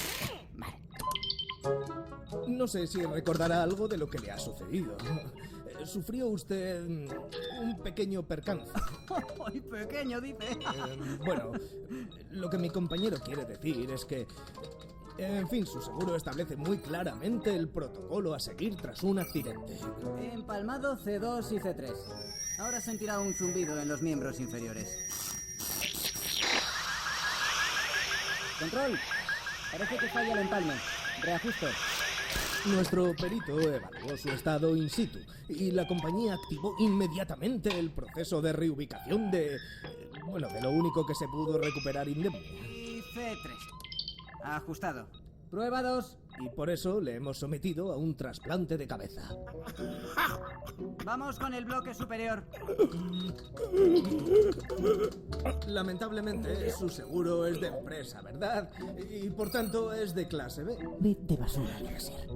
No sé si recordará algo de lo que le ha sucedido. Sufrió usted un pequeño percance. ¡Ay, pequeño, dice! Bueno, lo que mi compañero quiere decir es que, en fin, su seguro establece muy claramente el protocolo a seguir tras un accidente. Empalmado C2 y C3. Ahora sentirá un zumbido en los miembros inferiores. Control. Parece que falla el empalme. Reajusto. Nuestro perito evaluó su estado in situ y la compañía activó inmediatamente el proceso de reubicación de lo único que se pudo recuperar indemne. Y C3. Ajustado. Prueba 2. Y por eso le hemos sometido a un trasplante de cabeza. Vamos con el bloque superior. Lamentablemente, su seguro es de empresa, ¿verdad? Y por tanto es de clase B. B de basura, láser.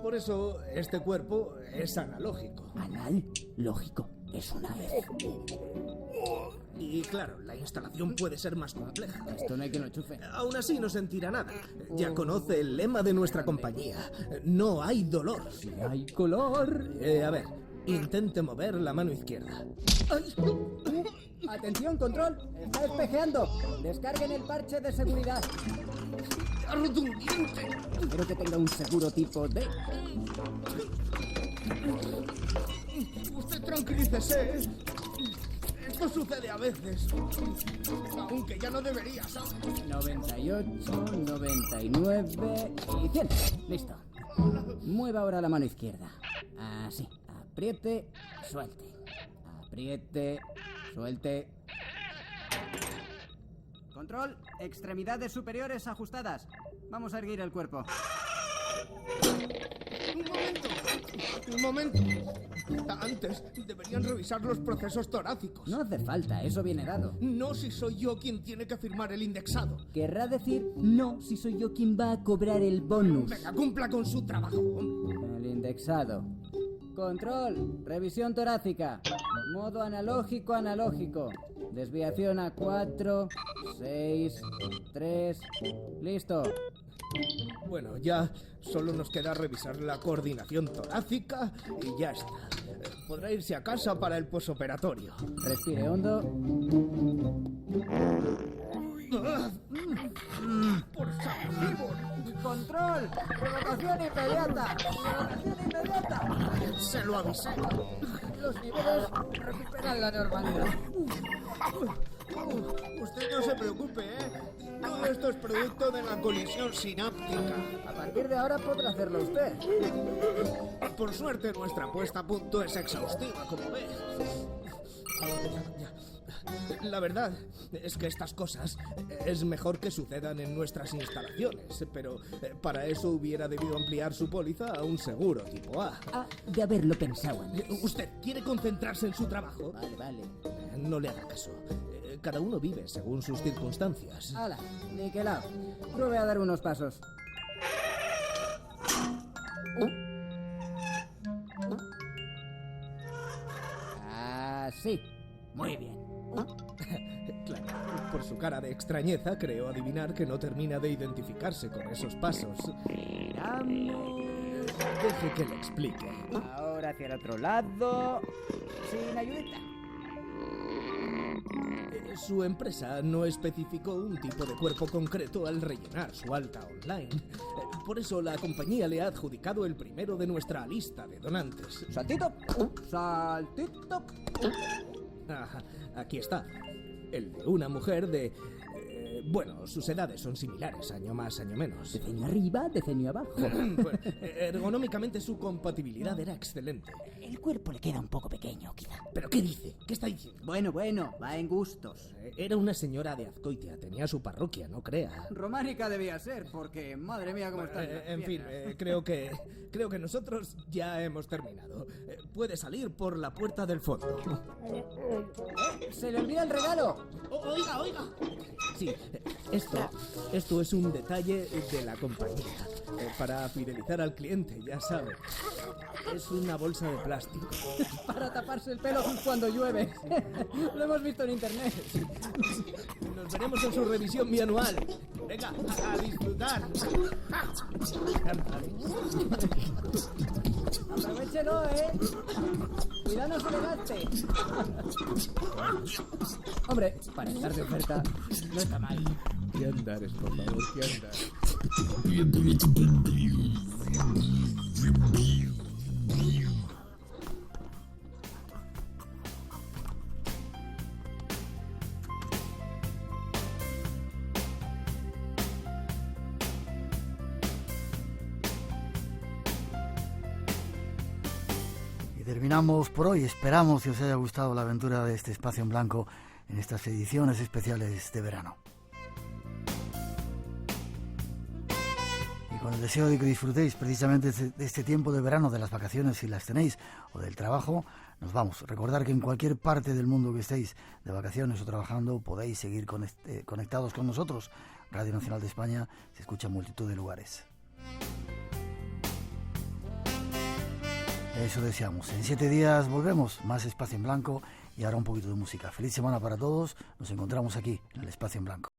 Por eso, este cuerpo es analógico. Anal, lógico, es una F. Y claro, la instalación puede ser más compleja. Esto no hay que lo enchufe. Aún así no sentirá nada. Ya conoce el lema de nuestra compañía. No hay dolor. Si hay color. A ver, intente mover la mano izquierda. ¡Ay! Atención, control. Está espejeando. Descarguen el parche de seguridad. ¡Ha roto un diente! Espero que tenga un seguro tipo D. Usted tranquilícese. Esto sucede a veces. Aunque ya no debería, ¿sabes? 98, 99 y 100. Listo. Mueva ahora la mano izquierda. Así. Apriete, suelte. Apriete, suelte. Control, extremidades superiores ajustadas. Vamos a erguir el cuerpo. Un momento. Antes deberían revisar los procesos torácicos. No hace falta, eso viene dado. No si soy yo quien tiene que firmar el indexado. Querrá decir no si soy yo quien va a cobrar el bonus. Venga, cumpla con su trabajo, hombre. El indexado. Control, revisión torácica. Modo analógico. Desviación a 4, 6, 3. Listo. Bueno, ya solo nos queda revisar la coordinación torácica y ya está. Podrá irse a casa para el posoperatorio. Respire hondo. ¡Por favor! ¡Control! ¡Revocación inmediata! ¡Revocación inmediata! Se lo avisé. Los niveles recuperan la normalidad. Usted no se preocupe, ¿eh? Todo esto es producto de la colisión sináptica. A partir de ahora podrá hacerlo usted. Por suerte, nuestra puesta a punto es exhaustiva, como ve. La verdad es que estas cosas es mejor que sucedan en nuestras instalaciones, pero para eso hubiera debido ampliar su póliza a un seguro tipo A. De haberlo pensado antes. ¿Usted quiere concentrarse en su trabajo? Vale. No le haga caso. Cada uno vive según sus circunstancias. ¡Hala! Niquelao. Pruebe a dar unos pasos. Así. Muy bien. Claro, por su cara de extrañeza creo adivinar que no termina de identificarse con esos pasos. Deje que le explique. Ahora hacia el otro lado. Sin ayudita. Su empresa no especificó un tipo de cuerpo concreto al rellenar su alta online. Por eso la compañía le ha adjudicado el primero de nuestra lista de donantes. Saltito. Saltito. Aquí está. El de una mujer de... bueno, sus edades son similares, año más, año menos. Decenio arriba, decenio abajo. Bueno, ergonómicamente su compatibilidad era excelente. El cuerpo le queda un poco pequeño, quizá. ¿Pero qué dice? ¿Qué está diciendo? Bueno, va en gustos. Era una señora de Azcoitia, tenía su parroquia, no crea. Románica debía ser, porque madre mía cómo está. En fin, creo que nosotros ya hemos terminado. Puede salir por la puerta del fondo. ¡Se le olvida el regalo! Oiga. Sí, esto es un detalle de la compañía. Para fidelizar al cliente, ya sabe. Es una bolsa de plástico. Para taparse el pelo cuando llueve. Lo hemos visto en internet. Nos veremos en su revisión bianual. Venga, a disfrutar. Aprovechelo, Cuidado, no se le gaste. Hombre, para estar de oferta, no está mal. ¿Qué andares, por favor? ¿Qué andares? Terminamos por hoy. Esperamos que os haya gustado la aventura de este espacio en blanco en estas ediciones especiales de verano. Y con el deseo de que disfrutéis precisamente de este tiempo de verano, de las vacaciones si las tenéis, o del trabajo, nos vamos. Recordar que en cualquier parte del mundo que estéis de vacaciones o trabajando podéis seguir conectados con nosotros. Radio Nacional de España se escucha en multitud de lugares. Eso deseamos. En 7 días volvemos, más espacio en blanco y ahora un poquito de música. Feliz semana para todos. Nos encontramos aquí en el espacio en blanco.